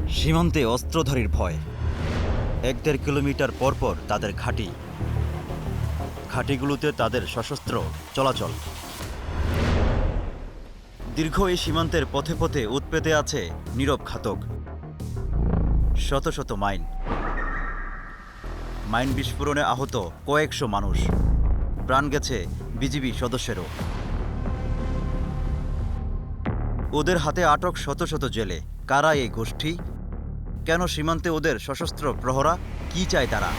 সীমান্তে অস্ত্রধারীর ভয়। ১-১.৫ কিলোমিটার পরপর তাদের ঘাঁটিগুলোতে তাদের সশস্ত্র চলাচল। দীর্ঘ এই সীমান্তের পথে পথে উৎপেতে আছে নীরব ঘাতক। শত শত মাইন বিস্ফোরণে আহত কয়েকশো মানুষ, প্রাণ গেছে বিজিবি সদস্যেরও। ওদের হাতে আটক শত শত জেলে। কারা এই গোষ্ঠী? কেন সীমান্তে ওদের সশস্ত্র প্রহরা? কি চায় তারা?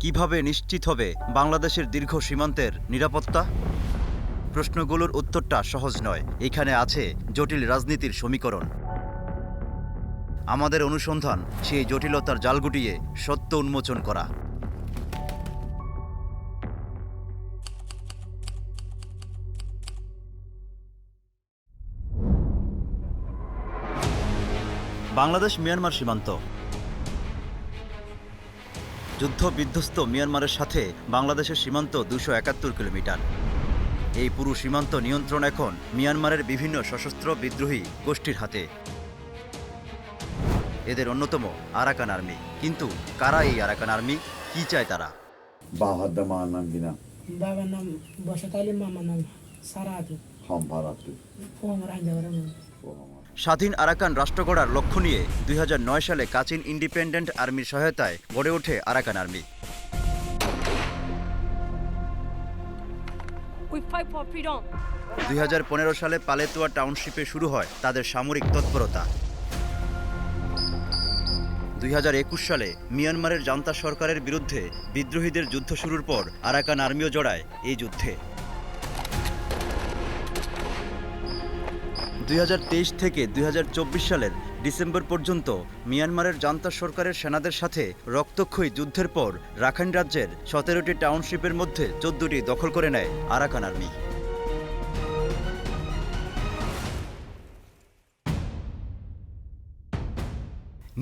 কিভাবে নিশ্চিত হবে বাংলাদেশের দীর্ঘ সীমান্তের নিরাপত্তা? প্রশ্নগুলোর উত্তরটা সহজ নয়। এখানে আছে জটিল রাজনীতির সমীকরণ। আমাদের অনুসন্ধান সেই জটিলতার জাল গুটিয়ে সত্য উন্মোচন করা। বাংলাদেশ মিয়ানমার সীমান্ত। যুদ্ধ বিধ্বস্ত মিয়ানমারের সাথে বাংলাদেশের সীমান্ত ২৭১ কিলোমিটার। এই পুরো সীমান্ত নিয়ন্ত্রণ এখন মিয়ানমারের বিভিন্ন সশস্ত্র বিদ্রোহী গোষ্ঠীর হাতে। এদের অন্যতম আরাকান আর্মি। কিন্তু কারা এই আরাকান আর্মি? কি চায় তারা? বাবার নাম কিনা? বাবার নাম বসতালি, মামার নাম সারাতু। স্বাধীন আরাকান রাষ্ট্র গড়ার লক্ষ্য নিয়ে ২০০৯ সালে কাচিন ইন্ডিপেন্ডেন্ট আর্মির সহায়তায় গড়ে ওঠে Arakan army. We fight for freedom. ২০১৫ সালে পালেতুয়া টাউনশিপে শুরু হয় তাদের সামরিক তৎপরতা। ২০২১ সালে মিয়ানমারের জান্তা সরকারের বিরুদ্ধে বিদ্রোহীদের যুদ্ধ শুরুর পর আরাকান আর্মিও জড়ায় এই যুদ্ধে। ২০২৩ থেকে ২০২৪ সালের ডিসেম্বর পর্যন্ত মিয়ানমারের জান্তা সরকারের সেনাদের সাথে রক্তক্ষয়ী যুদ্ধের পর রাখাইন রাজ্যের ১৭টি টাউনশিপের মধ্যে ১৪টি দখল করে নেয় আরাকান আর্মি।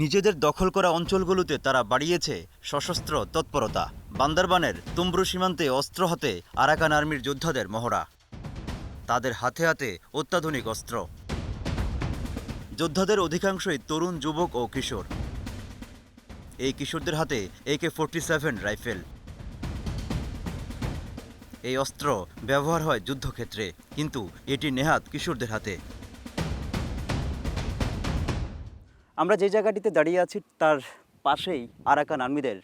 নিজেদের দখল করা অঞ্চলগুলোতে তারা বাড়িয়েছে সশস্ত্র তৎপরতা। বান্দারবানের তুমব্রু সীমান্তে অস্ত্র হাতে আরাকান আর্মির যোদ্ধাদের মহড়া। তাদের হাতে হাতে অত্যাধুনিক অস্ত্র। যোদ্ধাদের অধিকাংশই তরুণ, যুবক ও কিশোর। এই কিশোরদের হাতে AK-47 রাইফেল। এই অস্ত্র ব্যবহার হয় যুদ্ধক্ষেত্রে, কিন্তু এটি নেহাত কিশোরদের হাতে। আমরা যে জায়গাটিতে দাঁড়িয়ে আছি তার পাশেই আরাকান আর্মিদের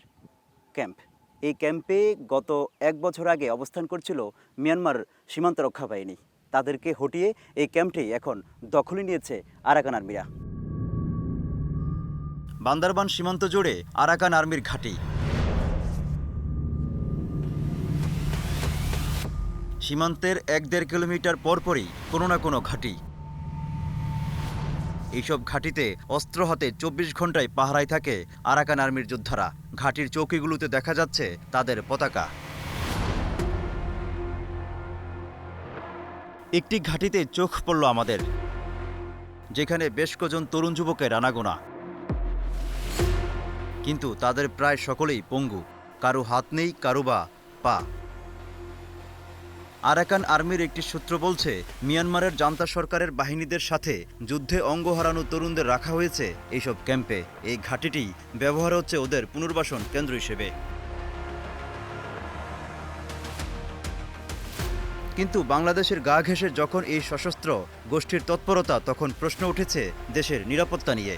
ক্যাম্প। এই ক্যাম্পে গত ১ বছর আগে অবস্থান করছিল মিয়ানমার সীমান্ত রক্ষা বাহিনী। তাদেরকে হটিয়ে এই ক্যাম্পটি এখন দখলে নিয়েছে আরাকান আর্মিরা। বান্দারবান সীমান্ত জুড়ে আরাকান আর্মির ঘাঁটি। সীমান্তের ১-১.৫ কিলোমিটার পরপরই কোনো না কোনো ঘাঁটি। এইসব ঘাঁটিতে অস্ত্র হাতে ২৪ ঘন্টায় পাহারায় থাকে আরাকান আর্মির যোদ্ধারা। ঘাঁটির চৌকিগুলোতে দেখা যাচ্ছে তাদের পতাকা। একটি ঘাঁটিতে চোখ পড়ল আমাদের, যেখানে বেশ কজন তরুণ যুবকের আনাগোনা। কিন্তু তাদের প্রায় সকলেই পঙ্গু। কারো হাত নেই, কারো বা পা। আরাকান আর্মির একটি সূত্র বলছে, মিয়ানমারের জান্তা সরকারের বাহিনীদের সাথে যুদ্ধে অঙ্গ হারানো তরুণদের রাখা হয়েছে এইসব ক্যাম্পে। এই ঘাঁটিটি ব্যবহার হচ্ছে ওদের পুনর্বাসন কেন্দ্র হিসেবে। কিন্তু বাংলাদেশের গা ঘেঁষে যখন এই সশস্ত্র গোষ্ঠীর তৎপরতা, তখন প্রশ্ন উঠেছে দেশের নিরাপত্তা নিয়ে।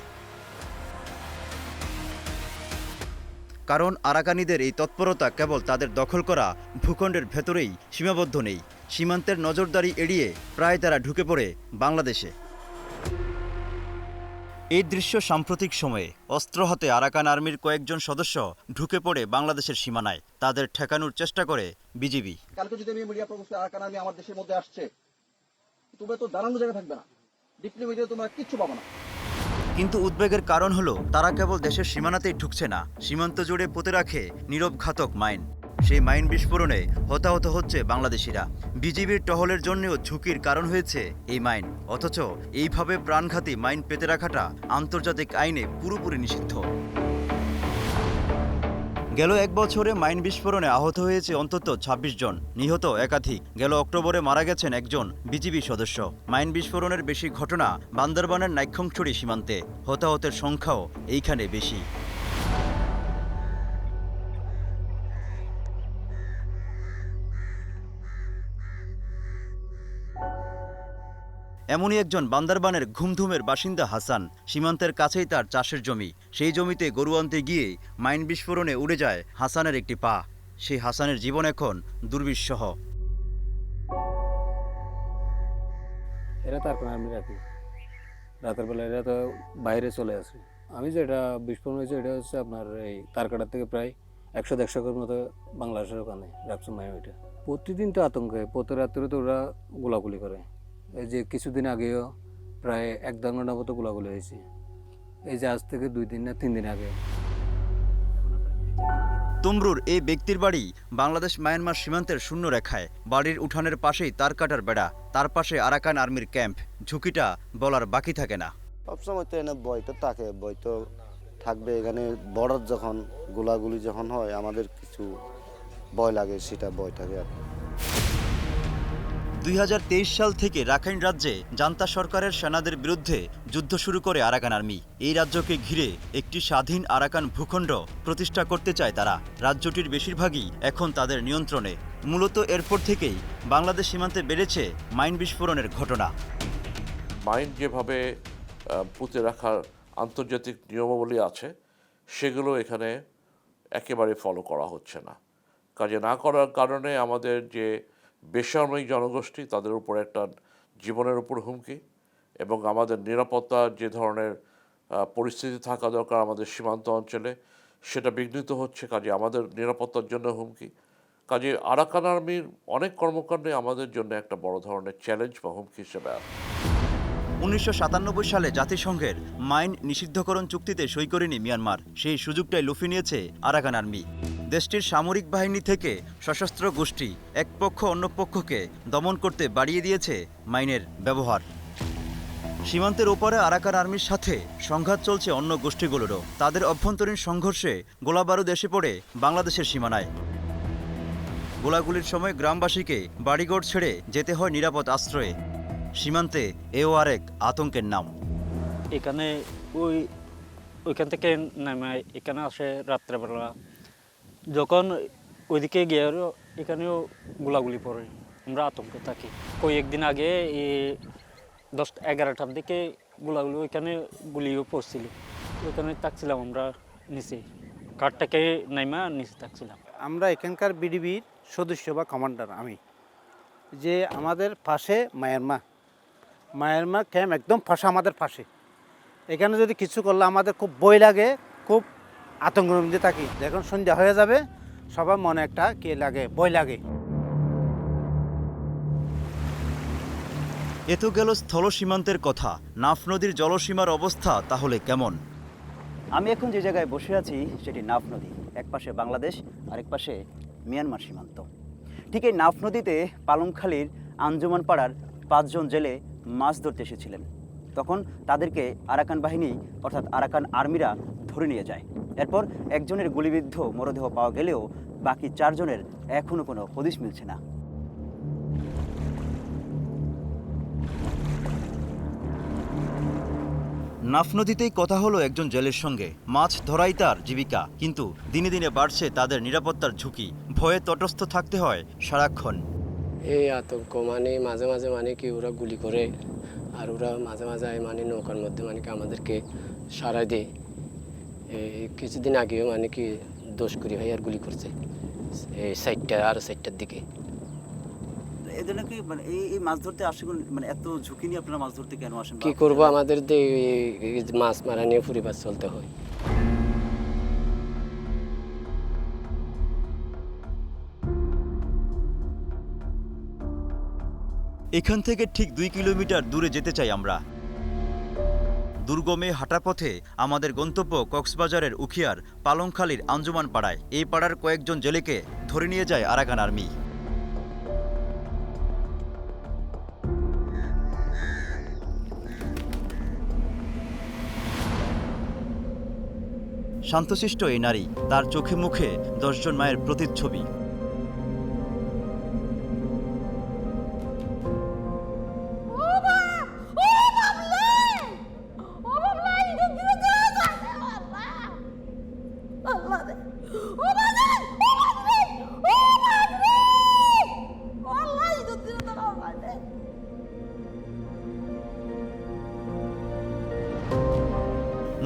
কারণ আরাকানিদের এই তৎপরতা কেবল তাদের দখল করা ভূখণ্ডের ভেতরেই সীমাবদ্ধ নেই। সীমান্তের নজরদারি এড়িয়ে প্রায় তারা ঢুকে পড়ে বাংলাদেশে। এই দৃশ্য সাম্প্রতিক সময়ে। অস্ত্র হাতে আরাকান আর্মির কয়েকজন সদস্য ঢুকে পড়ে বাংলাদেশের সীমানায়। তাদের ঠেকানোর চেষ্টা করে বিজিবি। কালকে যদি আমি মিডিয়া প্রকাশ করি আরাকান আর্মি আমার দেশের মধ্যে আসছে, তোমরা তো দাঁড়ানোর জায়গা থাকবে না, ডিপলি মিডিয়া তোমরা কিচ্ছু পাবে না। কিন্তু উদ্বেগের কারণ হলো, তারা কেবল দেশের সীমানাতেই ঢুকছে না, সীমান্ত জুড়ে পুঁতে রাখে নীরব ঘাতক মাইন। সেই মাইন বিস্ফোরণে হতাহত হচ্ছে বাংলাদেশিরা। বিজিবির টহলের জন্যও ঝুঁকির কারণ হয়েছে এই মাইন। অথচ এইভাবে প্রাণঘাতী মাইন পেতে রাখাটা আন্তর্জাতিক আইনে পুরোপুরি নিষিদ্ধ। গেল এক বছরে মাইন বিস্ফোরণে আহত হয়েছে অন্তত ২৬ জন, নিহত একাধিক। গেল অক্টোবরে মারা গেছেন একজন বিজিবি সদস্য। মাইন বিস্ফোরণের বেশি ঘটনা বান্দরবানের নাইক্ষ্যংছড়ি সীমান্তে। হতাহতের সংখ্যাও এইখানে বেশি। এমনই একজন বান্দরবানের ঘুমধুমের বাসিন্দা হাসান। সীমান্তের কাছেই তার চাষের জমি। সেই জমিতে গরু আনতে গিয়ে মাইন বিস্ফোরণে উড়ে যায় হাসানের একটি পা। সেই হাসানের জীবন এখন দুর্বিষহ। এরা তার কোনো আমি রাখি রাতের বেলা এরা তো বাইরে চলে আসে। আমি যেটা বিস্ফোরণ হয়েছে এটা হচ্ছে আপনার এই তারকাটার থেকে প্রায় ১০০-১৫০ মতো বাংলাদেশের ওখানে রাখছে মায়। ওইটা প্রতিদিন তো আতঙ্কে, প্রতি রাত্রে তো ওরা গোলাগুলি করে। এই যে কিছুদিন আগেও প্রায় ১-১.৫ ঘন্টা মতো গোলাগুলি হয়েছে। এই যে আজ থেকে 2 দিন না 3 দিন আগে। তুমরুর এই ব্যক্তির বাড়ি বাংলাদেশ মায়ানমার সীমান্তের শূন্য রেখায়। বাড়ির উঠানের পাশেই তার কাটার বেড়া, তার পাশে আরাকান আর্মির ক্যাম্প। ঝুঁকিটা বলার বাকি থাকে না। সবসময় তো এনে ভয় তো থাকে, ভয় তো থাকবে। এখানে বর্ডার যখন গোলাগুলি যখন হয় আমাদের কিছু ভয় লাগে, সেটা ভয় থাকে আর ২০২৩ সাল থেকে রাখাইন রাজ্যে জান্তা সরকারের সেনাদের বিরুদ্ধে যুদ্ধ শুরু করে আরাকান আর্মি। এই রাজ্যকে ঘিরে একটি স্বাধীন আরাকান ভূখণ্ড প্রতিষ্ঠা করতে চায় তারা। রাজ্যটির বেশিরভাগই এখন তাদের নিয়ন্ত্রণে। মূলত এরপর থেকেই বাংলাদেশ সীমান্তে বেড়েছে মাইন বিস্ফোরণের ঘটনা। মাইন যেভাবে পুঁতে রাখার আন্তর্জাতিক নিয়মাবলী আছে, সেগুলো এখানে একেবারে ফলো করা হচ্ছে না। কাজে না করার কারণে আমাদের যে বেসামরিক জনগোষ্ঠী, তাদের উপর একটা জীবনের উপর হুমকি, এবং আমাদের নিরাপত্তার যে ধরনের পরিস্থিতি থাকা দরকার আমাদের সীমান্ত অঞ্চলে, সেটা বিঘ্নিত হচ্ছে। কাজে আমাদের নিরাপত্তার জন্য হুমকি। কাজে আরাকান আর্মির অনেক কর্মকাণ্ডে আমাদের জন্য একটা বড় ধরনের চ্যালেঞ্জ বা হুমকি হিসেবে আছে। ১৯৯৭ সালে জাতিসংঘের মাইন নিষিদ্ধকরণ চুক্তিতে সই করেনি মিয়ানমার। সেই সুযোগটাই লুফে নিয়েছে আরাকান আর্মি। দেশটির সামরিক বাহিনী থেকে সশস্ত্র গোষ্ঠী এক পক্ষ অন্য পক্ষকে দমন করতে বাড়িয়ে দিয়েছে মাইনের ব্যবহার। সীমান্তের ওপারে আরাকান আর্মির সাথে সংঘাত চলছে অন্য গোষ্ঠীগুলোরও। তাদের অভ্যন্তরীণ সংঘর্ষে গোলাবারুদ এসে পড়ে বাংলাদেশের সীমানায়। গোলাগুলির সময় গ্রামবাসীকে বাড়িঘর ছেড়ে যেতে হয় নিরাপদ আশ্রয়ে। সীমান্তে এও আরেক আতঙ্কের নাম। এখানে ওইখান থেকে নামে এখানে আসে রাত্রেবেলা, যখন ওইদিকে গিয়ে এখানেও গোলাগুলি পড়ে, আমরা আতঙ্কে থাকি। কয়েকদিন আগে 10-11টার দিকে গোলাগুলি ওইখানে গুলিও পড়ছিল, ওইখানে থাকছিলাম আমরা নিচে, কাঠ থেকে নাইমা নিচে থাকছিলাম। আমরা এখানকার বিডিবির সদস্য বা কমান্ডার আমি, যে আমাদের পাশে মায়ানমার ক্যাম্প একদম পাশে, আমাদের পাশে। এখানে যদি কিছু করলে আমাদের খুব ভয় লাগে, খুব আতঙ্কের মধ্যে থাকি। যখন সন্ধ্যা হয়ে যাবে সবার মনে একটা কে লাগে, ভয় লাগে। এ তো গেল স্থল সীমান্তের কথা। নাফ নদীর জলসীমার অবস্থা তাহলে কেমন? আমি এখন যে জায়গায় বসে আছি সেটি নাফ নদী। এক পাশে বাংলাদেশ, আরেক পাশে মিয়ানমার সীমান্ত। ঠিক এই নাফ নদীতে পালংখালীর আঞ্জুমান পাড়ার 5 জন জেলে মাছ ধরতে এসেছিলেন। তখন তাদেরকে আরাকান বাহিনী অর্থাৎ আরাকান আর্মিরা ধরে নিয়ে যায়। এরপর একজনের গুলিবিদ্ধ মরদেহ পাওয়া গেলেও বাকি 4 জনের এখনও কোনো হদিশ মিলছে না। নাফ নদীতেই কথা হলো একজন জেলের সঙ্গে। মাছ ধরাই তার জীবিকা, কিন্তু দিনে দিনে বাড়ছে তাদের নিরাপত্তার ঝুঁকি। ভয়ে তটস্থ থাকতে হয় সারাক্ষণ। এই আতঙ্ক মানে মাঝে মাঝে মানে কি ওরা গুলি করে, আর ওরা মাঝে মাঝে মানে নৌকার মধ্যে মানে কি আমাদেরকে সারা দেয়। কিছুদিন আগেও মানে কি 10 ভাই আর গুলি করছে এই 4টার দিকে। এদের নাকি মানে এই মাছ ধরতে আসে, মানে এত ঝুঁকি নিয়ে আপনারা মাছ ধরতে কেন আসেন? কি করবো, আমাদের মাছ মারা নিয়ে পরিবার চলতে হয়। এখান থেকে ঠিক 2 কিলোমিটার দূরে যেতে চাই আমরা। দুর্গমে হাঁটা পথে আমাদের গন্তব্য কক্সবাজারের উখিয়ার পালংখালীর আঞ্জুমান পাড়ায়। এই পাড়ার কয়েকজন জেলেকে ধরে নিয়ে যায় আরাকান আর্মি। শান্তশিষ্ট এই নারী, তার চোখে মুখে 10 জন মায়ের প্রতিচ্ছবি।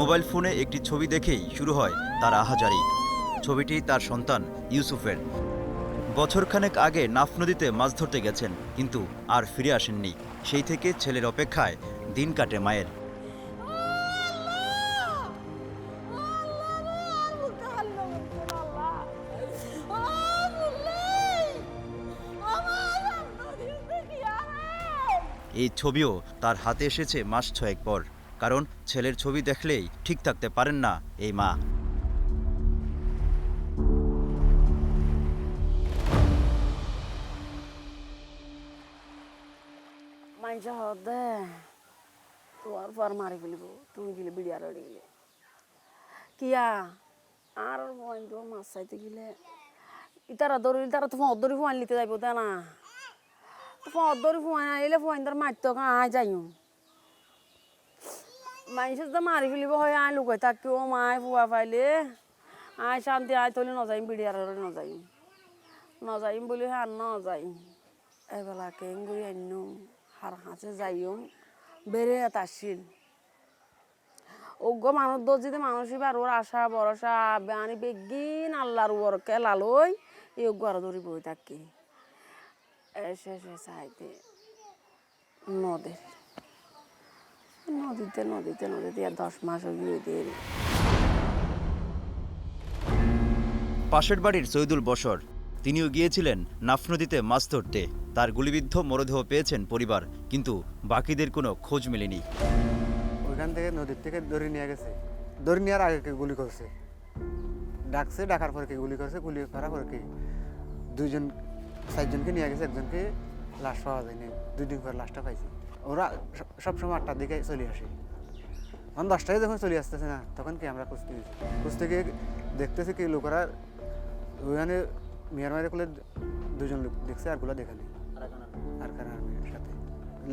মোবাইল ফোনে একটি ছবি দেখেই শুরু হয় তার আহাজারি। ছবিটি তার সন্তান ইউসুফের। বছরখানেক আগে নাফ নদীতে মাছ ধরতে গেছেন, কিন্তু আর ফিরে আসেননি। সেই থেকে ছেলের অপেক্ষায় দিন কাটে মায়ের। এই ছবিও তার হাতে এসেছে মাস 6 পর, কারণ ছেলের ছবি দেখলেই ঠিক থাকতে পারেন না এই মা। মানুষে হদে তোর পর মারি ফেলিব, তুমি গেলে বিড়িয়ার গেলে কিয়া আর বন্ধু মাছ চাইতে গেলে ইতারা দৌড়ি, তারা তো ফোন দৌড়ি ফোন নিতে যাইব তা না, ফোন দৌড়ি ফোন আইলে ফোন তার মারত আয় যাইম মানুষের তো মারি ফেলিব হয়। আয় লুকাই থাকি ও মায় ফুয়া পাইলে আয় শান্তি আয় তলে নযাইম, বিড়িয়ার নযাইম বলি হ্যাঁ নযাইম। এবেলা কেং করে আনো হার হাঁচে যাইম বেড়ে আসিল অজ্ঞ মানুষ দর্জিতে মানুষই বার ওর আশা ভরসা আনি বেগিন আল্লাহর ওরকে লালই এই অজ্ঞ আরো ধরি বই থাকি এসে চাইতে নদীতে 10 মাস গিয়ে দিয়ে। পাশের বাড়ির সৈদুল বশর, তিনিও গিয়েছিলেন নাফ নদীতে মাছ ধরতে। তার গুলিবিদ্ধ মরদেহ পেয়েছেন পরিবার, কিন্তু বাকিদের কোনো খোঁজ মেলেনি। ওইখান থেকে নদীর থেকে ধরে নিয়ে গেছে, ধরে নেওয়ার আগে কে গুলি করছে, ডাকছে, ডাকার পরে কে গুলি করছে, গুলি করার পরে কি 4জনকে নিয়ে গেছে, একজনকে লাশ পাওয়া যায়নি, 2 দিন পর লাশটা পাইছে। ওরা সবসময় 8টার দিকে চলে আসে, তখন 10টায় যখন চলে আসতেছে না তখন কি আমরা খুঁজতে গিয়ে দেখতেছি কি লোকেরা ওইখানে মিয়ানমারে কোলে 2 জন লোক দেখছে, আরগুলো দেখা নেই, আর কারণ সাথে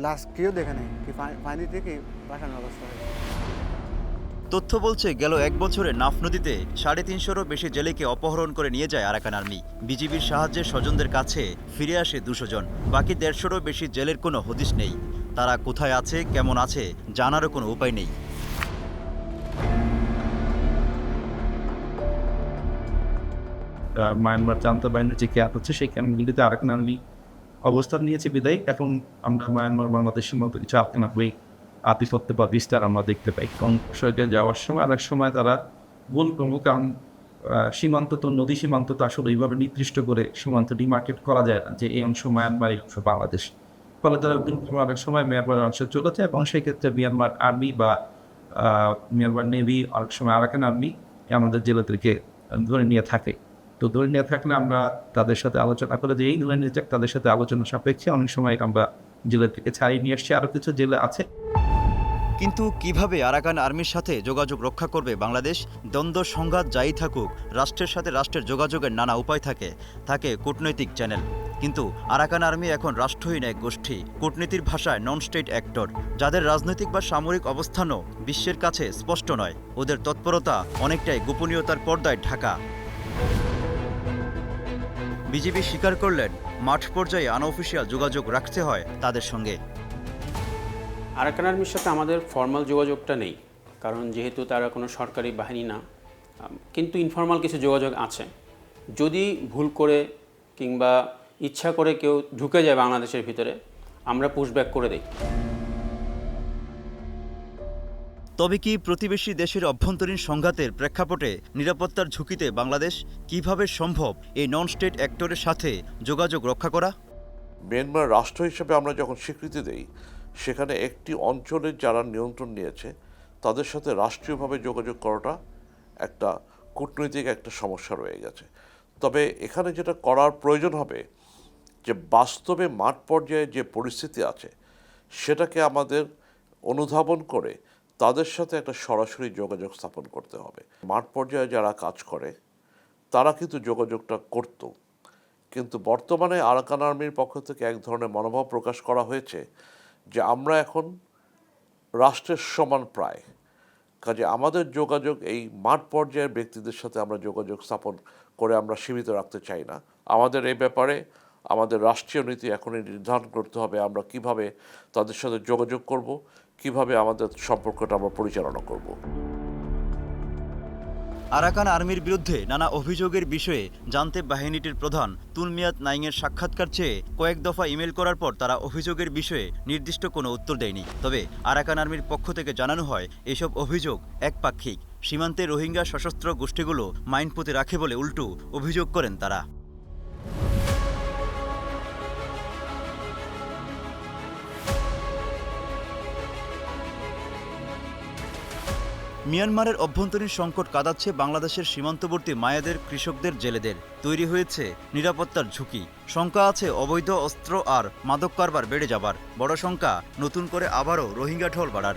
লাশ কেউ দেখা নেই, কি পানি থেকে বাসানো অবস্থা হয়েছে। তথ্য বলছে গেল 1 বছরে নাফ নদীতে 350-এরও বেশি জেলেকে অপহরণ করে নিয়ে যায় আরাকান আর্মি। বিজিবির সাহায্যে স্বজনদের কাছে ফিরে আসে 200 জন। বাকি 150-এরও বেশি জেলের কোনো হদিশ নেই। তারা কোথায় আছে, কেমন আছে জানারও কোনো উপায় নেই। মায়ানমার জান্তা বাহিনীর যে ক্যাম্প হচ্ছে সেই ক্যাম্পগুলিতে আরাকান আর্মি অবস্থান নিয়েছে বিদায় এখন আমরা মায়ানমার বাংলাদেশ সীমান্ত কিছু আরাকান আর্মি আধিপত্য বা বিস্তার আমরা দেখতে পাই। কারণ সরকার যাওয়ার সময় অনেক সময় তারা ভুল করবো, কারণ সীমান্ত তো নদী সীমান্ত তো আসলে এইভাবে নির্দিষ্ট করে সীমান্ত ডিমার্কেট করা যায় না যে এই অংশ মায়ানমার, এই অংশ বাংলাদেশ। ফলে তারা অনেক সময় মিয়ানমার অংশে চলে যায় এবং সেই ক্ষেত্রে মিয়ানমার আর্মি বা মিয়ানমার নেভি অনেক সময় আরাকান আর্মি আমাদের জেলেদেরকে ধরে নিয়ে থাকে। তো ধরে নিয়ে থাকলে আমরা তাদের সাথে আলোচনা করে যে এই ধরে নিয়ে যাক, তাদের সাথে আলোচনা সাপেক্ষে অনেক সময় আমরা জেলে থেকে ছাড়িয়ে নিয়ে আসছি। আরও কিছু জেলে আছে। কিন্তু কিভাবে আরাকান আর্মির সাথে যোগাযোগ রক্ষা করবে বাংলাদেশ? দ্বন্দ্ব সংঘাত যাই থাকুক, রাষ্ট্রের সাথে রাষ্ট্রের যোগাযোগের নানা উপায় থাকে কূটনৈতিক চ্যানেল। কিন্তু আরাকান আর্মি এখন রাষ্ট্রহীন এক গোষ্ঠী, কূটনীতির ভাষায় নন স্টেট অ্যাক্টর, যাদের রাজনৈতিক বা সামরিক অবস্থানও বিশ্বের কাছে স্পষ্ট নয়। ওদের তৎপরতা অনেকটাই গোপনীয়তার পর্দায় ঢাকা। বিজিবি স্বীকার করলেন মাঠ পর্যায়ে আনঅফিসিয়াল যোগাযোগ রাখতে হয় তাদের সঙ্গে। আরাকান আর্মির সাথে আমাদের ফর্মাল যোগাযোগটা নেই, কারণ যেহেতু তারা কোনো সরকারি বাহিনী না, কিন্তু ইনফর্মাল কিছু যোগাযোগ আছে। যদি ভুল করে কিংবা ইচ্ছা করে কেউ ঢুকে যায় বাংলাদেশের ভিতরে, আমরা পুশব্যাক করে দিই। তবে কি প্রতিবেশী দেশের অভ্যন্তরীণ সংঘাতের প্রেক্ষাপটে নিরাপত্তার ঝুঁকিতে বাংলাদেশ? কিভাবে সম্ভব এই নন স্টেট অ্যাক্টরের সাথে যোগাযোগ রক্ষা করা? মিয়ানমার রাষ্ট্র হিসেবে আমরা যখন স্বীকৃতি দেই, সেখানে একটি অঞ্চলের যারা নিয়ন্ত্রণ নিয়েছে তাদের সাথে রাষ্ট্রীয়ভাবে যোগাযোগ করাটা একটা কূটনৈতিক একটা সমস্যা রয়ে গেছে। তবে এখানে যেটা করার প্রয়োজন হবে যে বাস্তবে মাঠ পর্যায়ে যে পরিস্থিতি আছে সেটাকে আমাদের অনুধাবন করে তাদের সাথে একটা সরাসরি যোগাযোগ স্থাপন করতে হবে। মাঠ পর্যায়ে যারা কাজ করে তারা কিন্তু যোগাযোগটা করত, কিন্তু বর্তমানে আরাকান আর্মির পক্ষ থেকে এক ধরনের মনোভাব প্রকাশ করা হয়েছে যে আমরা এখন রাষ্ট্রের সমান প্রায়, কাজে আমাদের যোগাযোগ এই মাঠ পর্যায়ের ব্যক্তিদের সাথে আমরা যোগাযোগ স্থাপন করে আমরা সীমিত রাখতে চাই না। আমাদের এই ব্যাপারে আমাদের রাষ্ট্রীয় নীতি এখনই নির্ধারণ করতে হবে আমরা কিভাবে তাদের সাথে যোগাযোগ করব, কিভাবে আমাদের সম্পর্কটা আমরা পরিচালনা করব। আরাকান আর্মির বিরুদ্ধে নানা অভিযোগের বিষয়ে জানতে বাহিনীটির প্রধান তুলমিয়াত নাইংয়ের সাক্ষাৎকার চেয়ে কয়েক দফা ইমেল করার পর তারা অভিযোগের বিষয়ে নির্দিষ্ট কোনো উত্তর দেয়নি। তবে আরাকান আর্মির পক্ষ থেকে জানানো হয় এসব অভিযোগ একপাক্ষিক, সীমান্তে রোহিঙ্গা সশস্ত্র গোষ্ঠীগুলো মাইন পুঁতে রাখে বলে উল্টো অভিযোগ করেন তারা। মিয়ানমারের অভ্যন্তরীণ সংকট কাঁদাচ্ছে বাংলাদেশের সীমান্তবর্তী মায়াদের, কৃষকদের, জেলেদের। তৈরি হয়েছে নিরাপত্তার ঝুঁকি। শঙ্কা আছে অবৈধ অস্ত্র আর মাদক কারবার বেড়ে যাবার। বড় শঙ্কা নতুন করে আবারও রোহিঙ্গা ঢল বাড়ার।